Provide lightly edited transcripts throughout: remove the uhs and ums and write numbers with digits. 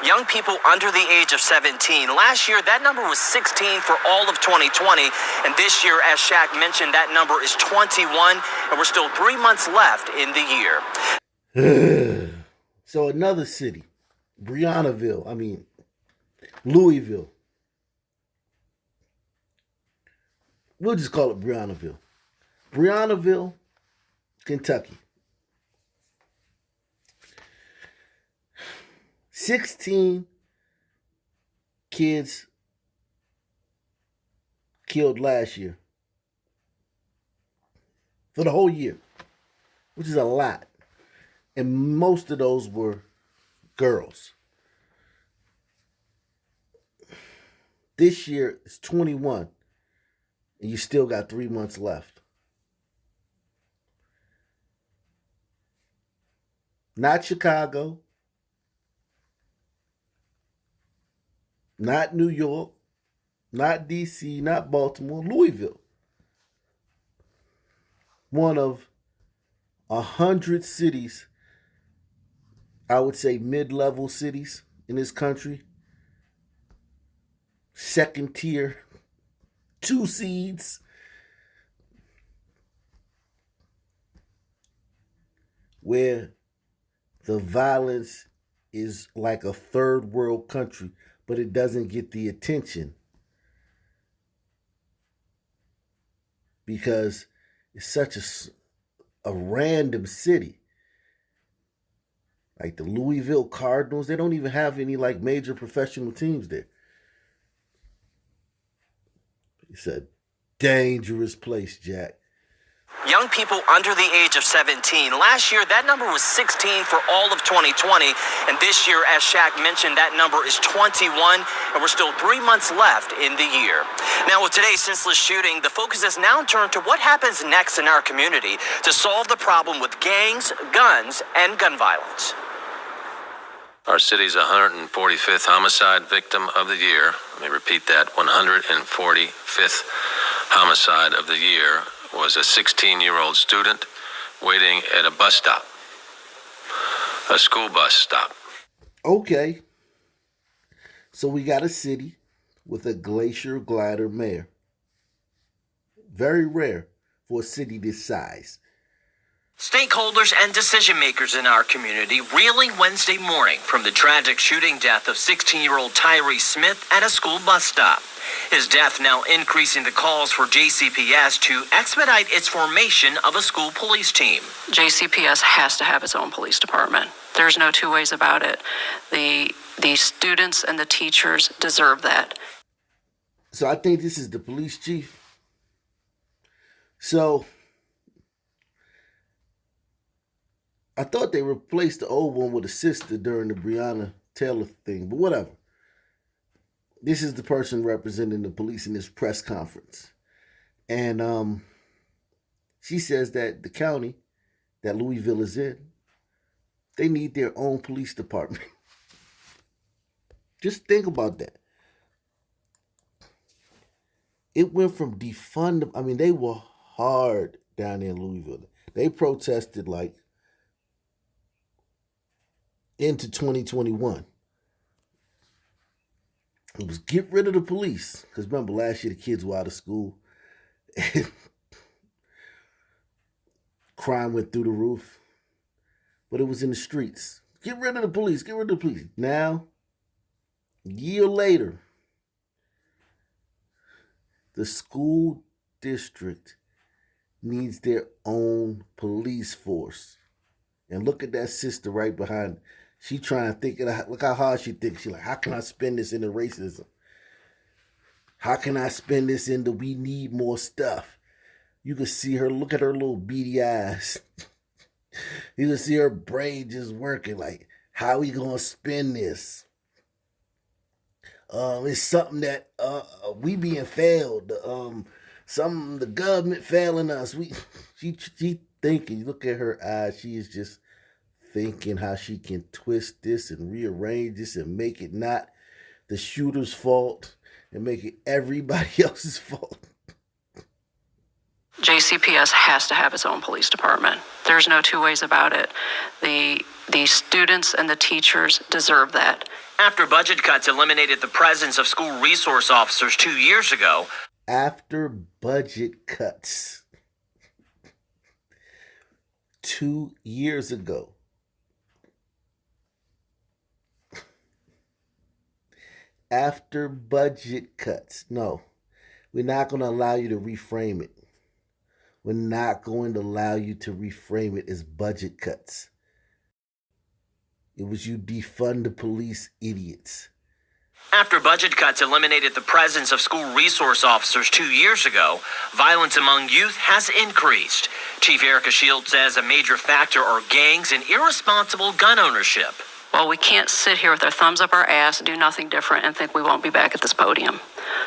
Young people under the age of 17. Last year, that number was 16 for all of 2020. And this year, as Shaq mentioned, that number is 21. And we're still 3 months left in the year. So another city, Louisville. We'll just call it Breonnville. Breonnville, Kentucky. 16 kids killed last year. For the whole year, which is a lot. And most of those were girls. This year it's 21, and you still got 3 months left. Not Chicago, not New York, not DC, not Baltimore, Louisville. One of 100 cities, I would say mid-level cities in this country. Second tier, 2 seeds. Where the violence is like a third world country, but it doesn't get the attention because it's such a random city. Like the Louisville Cardinals, they don't even have any like major professional teams there. It's a dangerous place, Jack. Young people under the age of 17. Last year, that number was 16 for all of 2020. And this year, as Shaq mentioned, that number is 21. And we're still 3 months left in the year. Now, with today's senseless shooting, the focus has now turned to what happens next in our community to solve the problem with gangs, guns, and gun violence. Our city's 145th homicide victim of the year. Let me repeat that. 145th homicide of the year was a 16-year-old student waiting at a bus stop, a school bus stop. Okay. So we got a city with a glacier glider mayor. Very rare for a city this size. Stakeholders and decision makers in our community reeling Wednesday morning from the tragic shooting death of 16-year-old Tyree Smith at a school bus stop. His death now increasing the calls for JCPS to expedite its formation of a school police team. JCPS has to have its own police department. There's no two ways about it. The students and the teachers deserve that. So I think this is the police chief. So I thought they replaced the old one with a sister during the Breonna Taylor thing, but whatever. This is the person representing the police in this press conference. And she says that the county that Louisville is in, they need their own police department. Just think about that. It went from defund. I mean, they were hard down there in Louisville. They protested like into 2021. It was get rid of the police. Because remember, last year the kids were out of school. Crime went through the roof. But it was in the streets. Get rid of the police. Get rid of the police. Now, a year later, the school district needs their own police force. And look at that sister right behind. She trying to think of that. Look how hard she thinks. She's like, how can I spend this into racism? How can I spend this into we need more stuff? You can see her, look at her little beady eyes. You can see her brain just working like, how we gonna spend this? It's something that we being failed. The government failing us. She thinking, look at her eyes. She is just thinking how she can twist this and rearrange this and make it not the shooter's fault and make it everybody else's fault. JCPS has to have its own police department. There's no two ways about it. The The students and the teachers deserve that. After budget cuts eliminated the presence of school resource officers 2 years ago. After budget cuts 2 years ago. After budget cuts. No, we're not going to allow you to reframe it. We're not going to allow you to reframe it as budget cuts. It was you defund the police idiots. After budget cuts eliminated the presence of school resource officers 2 years ago, violence among youth has increased. Chief Erica Shields says a major factor are gangs and irresponsible gun ownership. Well, we can't sit here with our thumbs up our ass, do nothing different, and think we won't be back at this podium.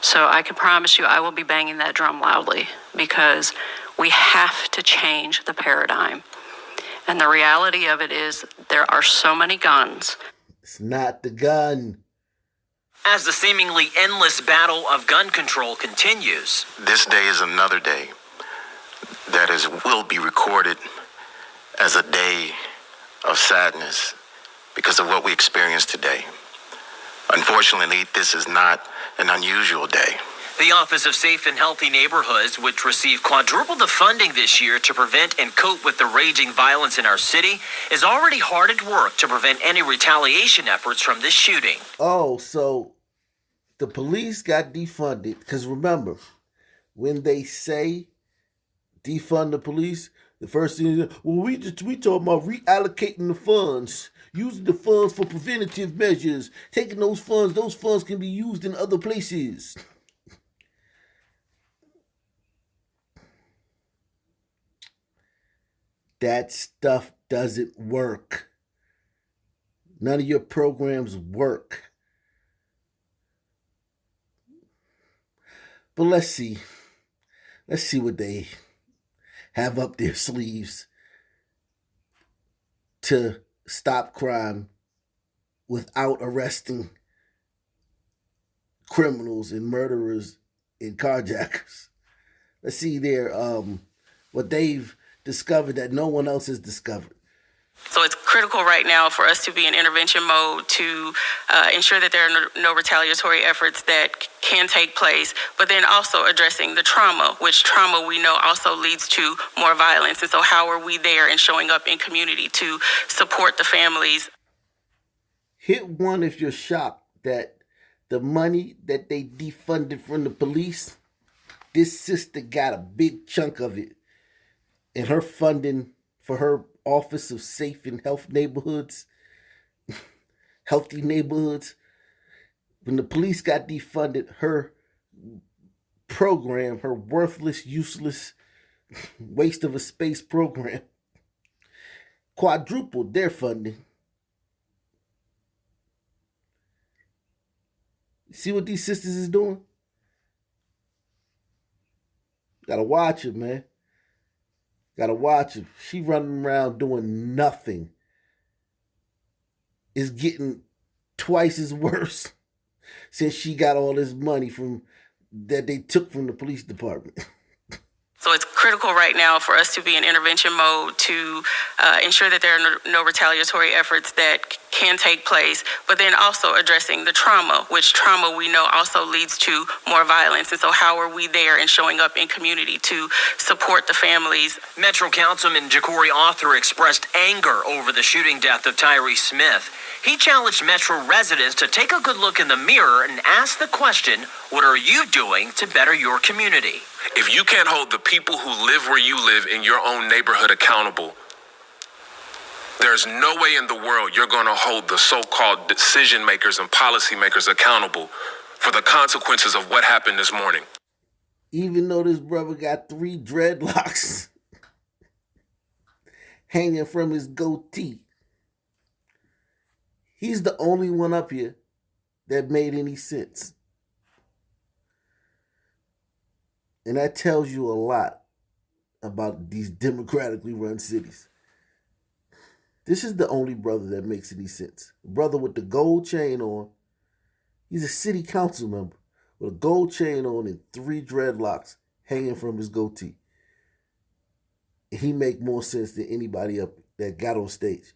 So I can promise you I will be banging that drum loudly, because we have to change the paradigm. And the reality of it is there are so many guns. It's not the gun. As the seemingly endless battle of gun control continues. This day is another day that will be recorded as a day of sadness because of what we experienced today. Unfortunately, this is not an unusual day. The Office of Safe and Healthy Neighborhoods, which received quadruple the funding this year to prevent and cope with the raging violence in our city, is already hard at work to prevent any retaliation efforts from this shooting. Oh, so the police got defunded. Because remember, when they say defund the police, the first thing is, well, we talking about reallocating the funds, using the funds for preventative measures, taking those funds can be used in other places. That stuff doesn't work. None of your programs work. But let's see. Let's see what they have up their sleeves to stop crime without arresting criminals and murderers and carjackers. Let's see there what they've discovered that no one else has discovered. So it's critical right now for us to be in intervention mode to ensure that there are no retaliatory efforts that can take place, but then also addressing the trauma, which trauma we know also leads to more violence. And so how are we there and showing up in community to support the families? Hit one if you're shocked that the money that they defunded from the police, this sister got a big chunk of it. And her funding for her Office of Safe and Healthy Neighborhoods, when the police got defunded, her program, her worthless, useless, waste of a space program, quadrupled their funding. See what these sisters is doing? Gotta watch it, man. Gotta watch her. She running around doing nothing. It's getting twice as worse since she got all this money from that they took from the police department. So it's critical right now for us to be in intervention mode to ensure that there are no retaliatory efforts that can take place, but then also addressing the trauma, which trauma we know also leads to more violence. And so how are we there and showing up in community to support the families? Metro Councilman Ja'Cory Arthur expressed anger over the shooting death of Tyree Smith. He challenged Metro residents to take a good look in the mirror and ask the question, what are you doing to better your community? If you can't hold the people who live where you live in your own neighborhood accountable, there's no way in the world you're going to hold the so-called decision makers and policy makers accountable for the consequences of what happened this morning. Even though this brother got 3 dreadlocks hanging from his goatee, he's the only one up here that made any sense. And that tells you a lot about these democratically run cities. This is the only brother that makes any sense. The brother with the gold chain on. He's a city council member with a gold chain on and 3 dreadlocks hanging from his goatee. He make more sense than anybody up that got on stage.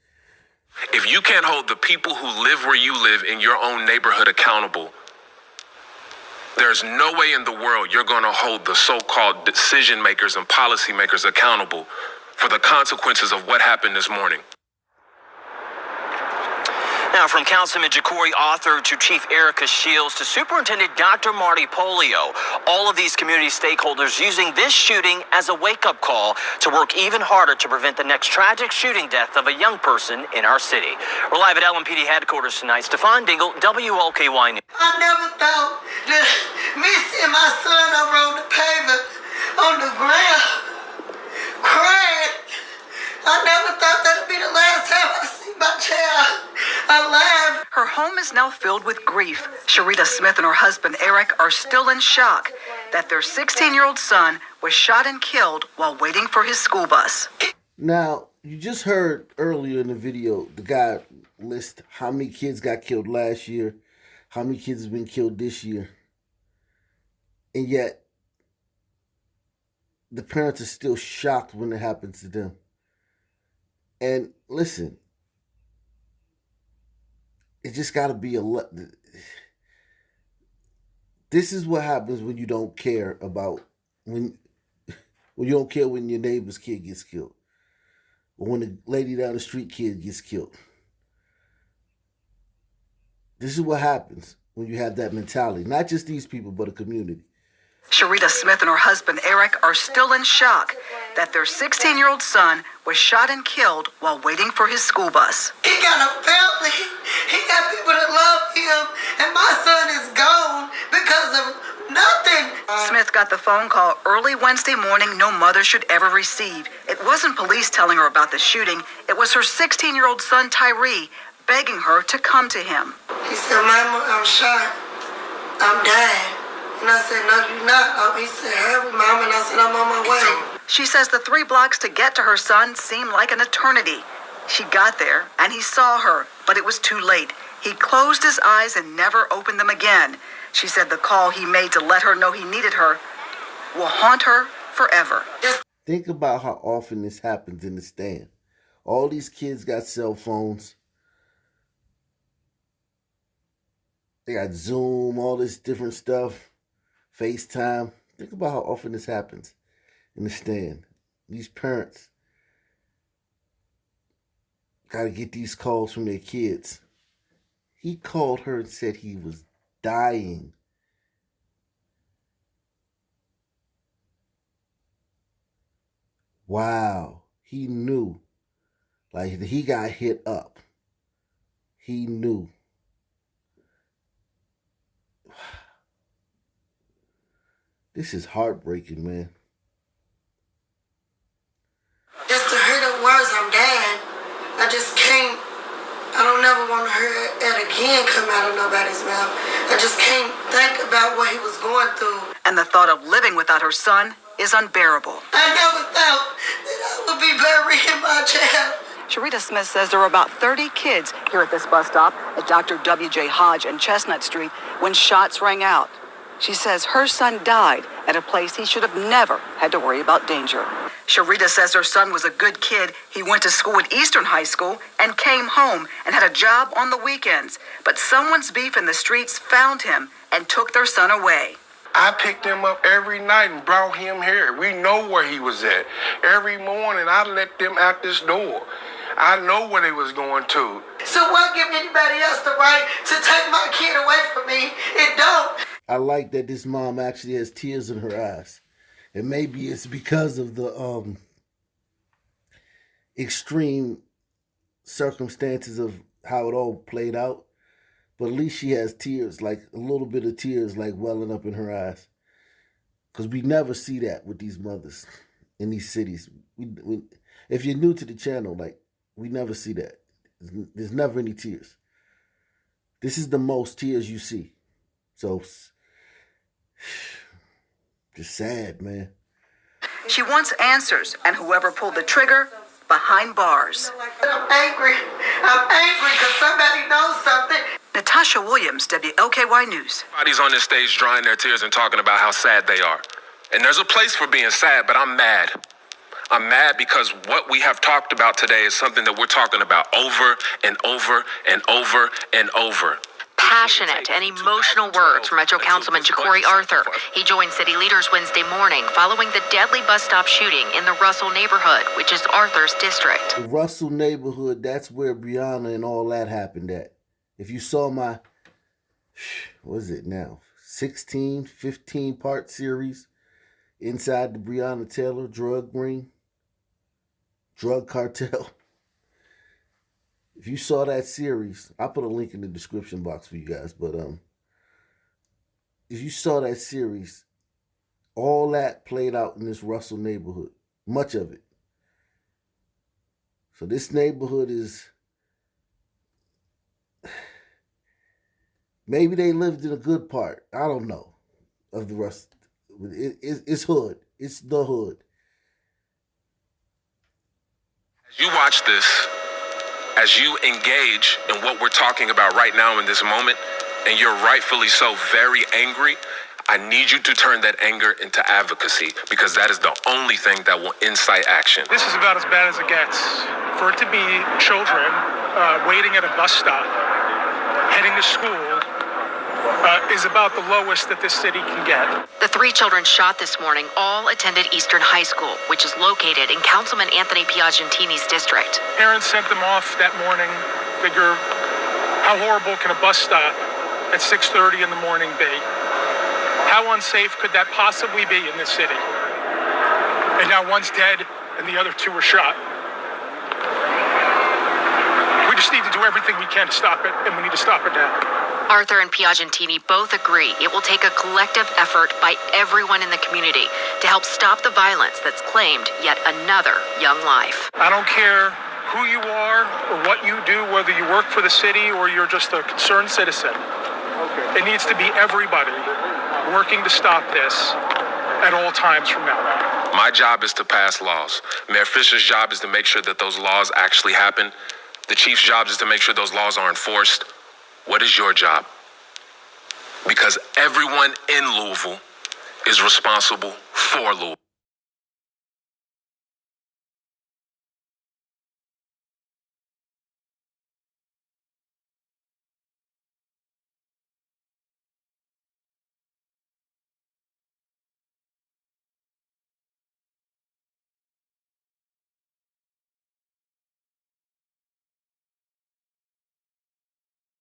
If you can't hold the people who live where you live in your own neighborhood accountable, there's no way in the world you're going to hold the so-called decision makers and policy makers accountable for the consequences of what happened this morning. Now, from Councilman Jacory Author to Chief Erica Shields to Superintendent Dr. Marty Polio, all of these community stakeholders using this shooting as a wake-up call to work even harder to prevent the next tragic shooting death of a young person in our city. We're live at LMPD headquarters tonight. Stefan Dingle, WLKY News. I never thought that me seeing my son over on the pavement, on the ground, crying, I never thought that'd be the last time I see my child alive. Her home is now filled with grief. Sharita Smith and her husband Eric are still in shock that their 16-year-old son was shot and killed while waiting for his school bus. Now, you just heard earlier in the video, the guy list how many kids got killed last year, how many kids have been killed this year. And yet, the parents are still shocked when it happens to them. And listen, it just got to be this is what happens when you don't care about, when you don't care when your neighbor's kid gets killed. Or when the lady down the street kid gets killed. This is what happens when you have that mentality. Not just these people, but a community. Sharita Smith and her husband Eric are still in shock that their 16-year-old son was shot and killed while waiting for his school bus. He got a family. He got people that love him. And my son is gone because of nothing. Smith got the phone call early Wednesday morning no mother should ever receive. It wasn't police telling her about the shooting. It was her 16-year-old son Tyree begging her to come to him. He said, Mama, I'm shot. I'm dying. And I said, no, you're not. He said, hurry, Mama. And I said, I'm on my way. She says the 3 blocks to get to her son seemed like an eternity. She got there and he saw her, but it was too late. He closed his eyes and never opened them again. She said the call he made to let her know he needed her will haunt her forever. Think about how often this happens in the stand. All these kids got cell phones. They got Zoom, all this different stuff. FaceTime. Think about how often this happens in the stand. These parents got to get these calls from their kids. He called her and said he was dying. Wow. He knew. Like, he got hit up. He knew. This is heartbreaking, man. Just to hear the words, I'm dying. I just can't. I don't never want to hear it again come out of nobody's mouth. I just can't think about what he was going through. And the thought of living without her son is unbearable. I never thought that I would be burying my child. Sharita Smith says there were about 30 kids here at this bus stop at Dr. W.J. Hodge and Chestnut Street when shots rang out. She says her son died at a place he should have never had to worry about danger. Sharita says her son was a good kid. He went to school at Eastern High School and came home and had a job on the weekends. But someone's beef in the streets found him and took their son away. I picked him up every night and brought him here. We know where he was at. Every morning I let them out this door. I know where they was going to. So what give anybody else the right to take my kid away from me? It don't. I like that this mom actually has tears in her eyes. And maybe it's because of the extreme circumstances of how it all played out. But at least she has tears, like a little bit of tears, like welling up in her eyes. Because we never see that with these mothers in these cities. We, if you're new to the channel, like, we never see that. There's never any tears. This is the most tears you see. So, just sad, man. She wants answers, and whoever pulled the trigger, behind bars. I'm angry. I'm angry because somebody knows something. Natasha Williams, WLKY News. Everybody's on this stage drying their tears and talking about how sad they are. And there's a place for being sad, but I'm mad. I'm mad because what we have talked about today is something that we're talking about over and over and over and over. Passionate and emotional words from Metro Councilman Ja'Cory Arthur. He joined city leaders Wednesday morning following the deadly bus stop shooting in the Russell neighborhood, which is Arthur's district. The Russell neighborhood, that's where Breonna and all that happened at. If you saw my, what is it now, 15-part series inside the Breonna Taylor drug ring, drug cartel. If you saw that series, I'll put a link in the description box for you guys. But if you saw that series, all that played out in this Russell neighborhood, much of it. So this neighborhood is, maybe they lived in a good part, I don't know, of the Russell. It's hood. It's the hood. As you watch this, as you engage in what we're talking about right now in this moment, and you're rightfully so very angry, I need you to turn that anger into advocacy, because that is the only thing that will incite action. This is about as bad as it gets. For it to be children waiting at a bus stop, heading to school, is about the lowest that this city can get. The 3 children shot this morning all attended Eastern High School, which is located in Councilman Anthony Piagentini's district. Parents sent them off that morning. Figure, how horrible can a bus stop at 6:30 in the morning be? How unsafe could that possibly be in this city? And now one's dead and the other 2 were shot. We just need to do everything we can to stop it, and we need to stop it now. Arthur and Piagentini both agree it will take a collective effort by everyone in the community to help stop the violence that's claimed yet another young life. I don't care who you are or what you do, whether you work for the city or you're just a concerned citizen. It needs to be everybody working to stop this at all times from now on. My job is to pass laws. Mayor Fisher's job is to make sure that those laws actually happen. The chief's job is to make sure those laws are enforced. What is your job? Because everyone in Louisville is responsible for Louisville.